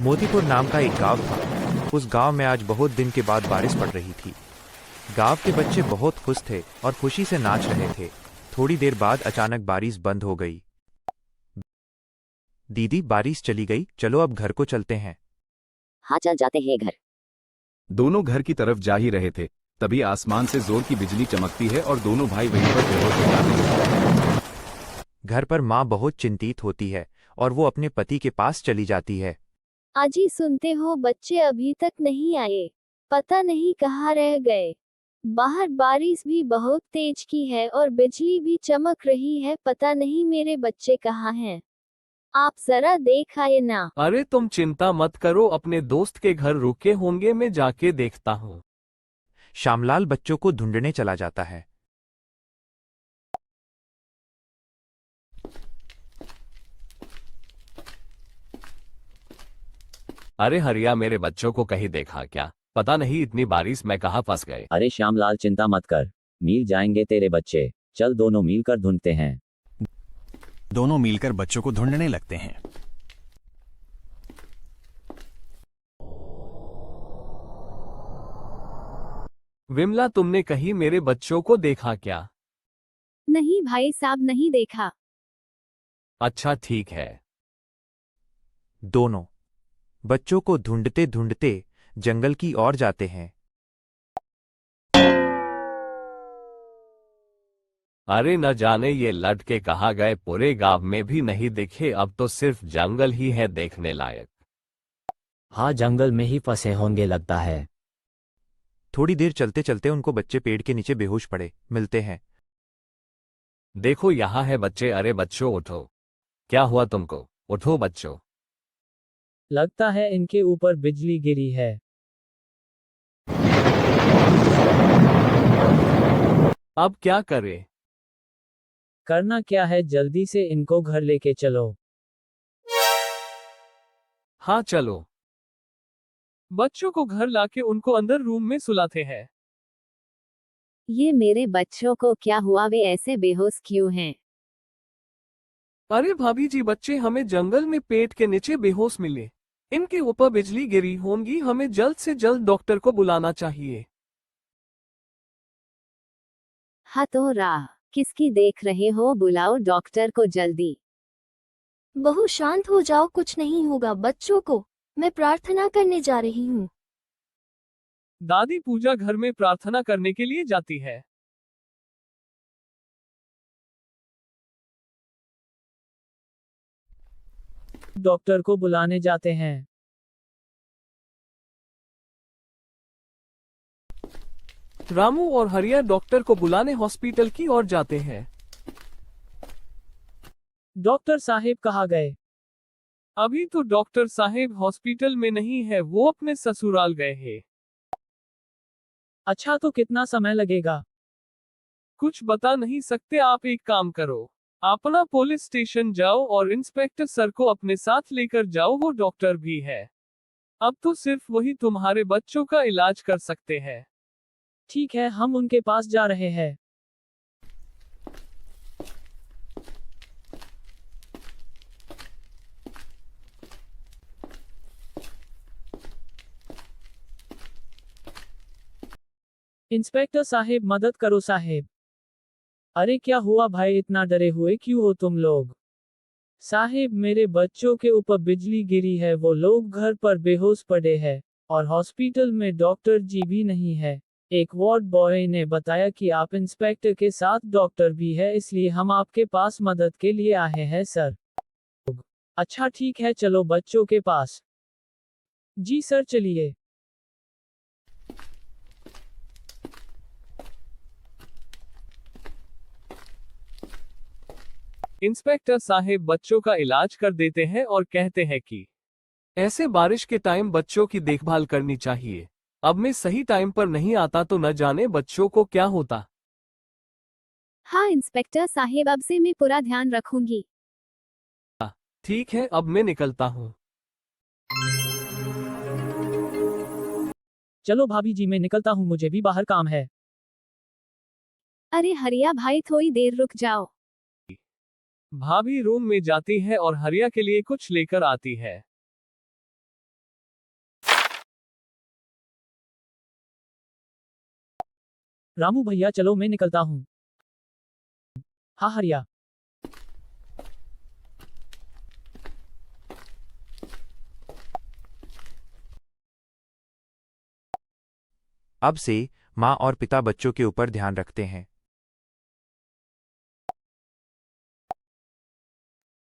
मोतीपुर नाम का एक गांव था। उस गांव में आज बहुत दिन के बाद बारिश पड़ रही थी। गांव के बच्चे बहुत खुश थे और खुशी से नाच रहे थे। थोड़ी देर बाद अचानक बारिश बंद हो गई। दीदी, बारिश चली गई, चलो अब घर को चलते हैं। हाँ, चल जाते हैं घर। दोनों घर की तरफ जा ही रहे थे, तभी आसमान से जोर की बिजली चमकती है और दोनों भाई वहीं पर बेहोश हो जाते हैं। घर पर माँ बहुत चिंतित होती है और वो अपने पति के पास चली जाती है। अजी, सुनते हो, बच्चे अभी तक नहीं आए। पता नहीं कहाँ रह गए। बाहर बारिश भी बहुत तेज की है और बिजली भी चमक रही है। पता नहीं मेरे बच्चे कहाँ हैं। आप जरा देख आए ना। अरे तुम चिंता मत करो, अपने दोस्त के घर रुके होंगे, मैं जाके देखता हूँ। श्यामलाल बच्चों को ढूंढने चला जाता है। अरे हरिया, मेरे बच्चों को कहीं देखा क्या? पता नहीं इतनी बारिश में कहाँ फंस गए। अरे श्यामलाल, चिंता मत कर, मिल जाएंगे तेरे बच्चे। चल दोनों मिलकर ढूंढते हैं। दोनों मिलकर बच्चों को ढूंढने लगते हैं। विमला, तुमने कहीं मेरे बच्चों को देखा क्या? नहीं भाई साहब, नहीं देखा। अच्छा ठीक है। दोनों बच्चों को ढूंढते ढूंढते जंगल की ओर जाते हैं। अरे न जाने ये लड़के कहाँ गए, पूरे गांव में भी नहीं दिखे। अब तो सिर्फ जंगल ही है देखने लायक। हाँ, जंगल में ही फंसे होंगे लगता है। थोड़ी देर चलते चलते उनको बच्चे पेड़ के नीचे बेहोश पड़े मिलते हैं। देखो यहाँ है बच्चे। अरे बच्चों उठो, क्या हुआ तुमको? उठो बच्चों। लगता है इनके ऊपर बिजली गिरी है। अब क्या करें? करना क्या है, जल्दी से इनको घर लेके चलो। हाँ चलो। बच्चों को घर लाके उनको अंदर रूम में सुलाते हैं। ये मेरे बच्चों को क्या हुआ? वे ऐसे बेहोश क्यों हैं? अरे भाभी जी, बच्चे हमें जंगल में पेड़ के नीचे बेहोश मिले। इनके ऊपर बिजली गिरी होंगी। हमें जल्द से जल्द डॉक्टर को बुलाना चाहिए। हाँ तो राह किसकी देख रहे हो? बुलाओ डॉक्टर को जल्दी। बहू शांत हो जाओ, कुछ नहीं होगा बच्चों को। मैं प्रार्थना करने जा रही हूँ। दादी पूजा घर में प्रार्थना करने के लिए जाती है। डॉक्टर को बुलाने जाते हैं। रामू और हरिया डॉक्टर को बुलाने हॉस्पिटल की ओर जाते हैं। डॉक्टर साहेब कहाँ गए? अभी तो डॉक्टर साहेब हॉस्पिटल में नहीं है, वो अपने ससुराल गए हैं। अच्छा, तो कितना समय लगेगा? कुछ बता नहीं सकते। आप एक काम करो, अपना पुलिस स्टेशन जाओ और इंस्पेक्टर सर को अपने साथ लेकर जाओ, वो डॉक्टर भी है। अब तो सिर्फ वही तुम्हारे बच्चों का इलाज कर सकते हैं। ठीक है, हम उनके पास जा रहे हैं। इंस्पेक्टर साहेब, मदद करो साहेब। अरे क्या हुआ भाई, इतना डरे हुए क्यों हो तुम लोग? साहेब, मेरे बच्चों के ऊपर बिजली गिरी है, वो लोग घर पर बेहोश पड़े हैं और हॉस्पिटल में डॉक्टर जी भी नहीं है। एक वार्ड बॉय ने बताया कि आप इंस्पेक्टर के साथ डॉक्टर भी है, इसलिए हम आपके पास मदद के लिए आए हैं सर। अच्छा ठीक है, चलो बच्चों के पास। जी सर, चलिए। इंस्पेक्टर साहेब बच्चों का इलाज कर देते हैं और कहते हैं कि ऐसे बारिश के टाइम बच्चों की देखभाल करनी चाहिए। अब मैं सही टाइम पर नहीं आता तो न जाने बच्चों को क्या होता। हाँ इंस्पेक्टर साहेब, अब से मैं पूरा ध्यान रखूंगी। ठीक है, अब मैं निकलता हूँ। चलो भाभी जी, मैं निकलता हूँ, मुझे भी बाहर काम है। अरे हरिया भाई, थोड़ी देर रुक जाओ। भाभी रूम में जाती है और हरिया के लिए कुछ लेकर आती है। रामू भैया चलो मैं निकलता हूँ। हाँ हरिया। अब से माँ और पिता बच्चों के ऊपर ध्यान रखते हैं।